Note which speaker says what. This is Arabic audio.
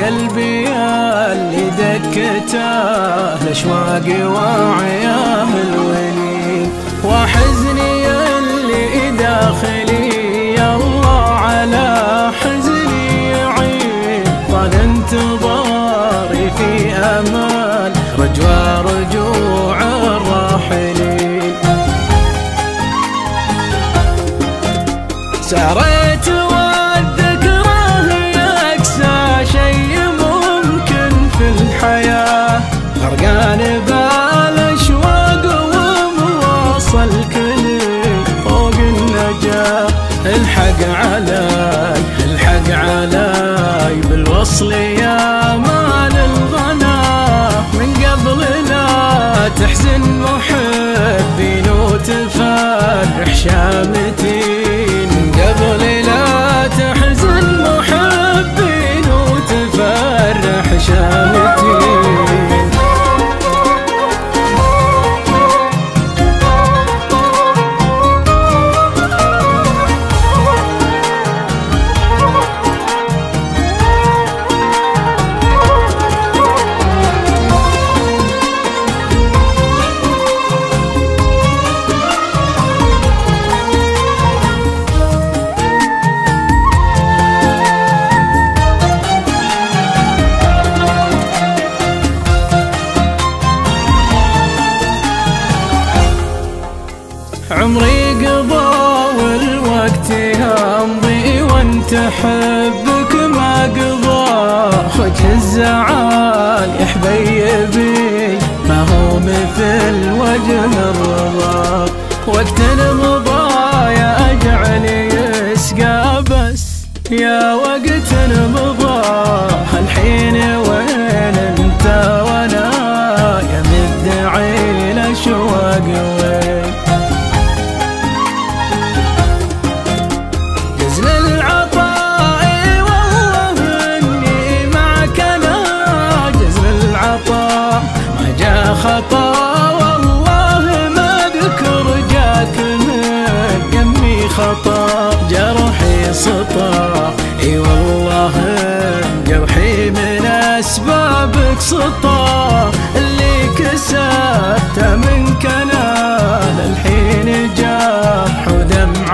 Speaker 1: قلبي اللي دكته الاشواق وعياه الولي، وحزني اللي داخلي يا الله على حزني يعين. طال انتظاري في امل رجوى رجوع الراحلين. ساريت والذكرى هي اقسى شيء ممكن في الحياه، غرقان بالاشواق ومواصل كلي فوق النجاه. الحق علي الحق علي بالوصل يا مال الغنا، من قبل لا تحزن محبين وتفرح شامتين، من قبل لا تحزن محبين وتفرح شامتين. عمري قضى والوقت يمضي وانت حبك ما قضى، وجه الزعال يا حبيبي ما هو مثل وجه الرضا. وقت مضى يا اجعل يسقى بس يا وقت مضى، الحين وين انت وانا يا مدعي الاشواق وين؟ جزل العطاء والله اني معك انا، جزل العطاء ما جا خطا والله ما ذكر جاك من يمي خطا. جرحي سطا اي والله جرحي من اسبابك سطا، اللي كسبته منك انا الحين جرح ودمع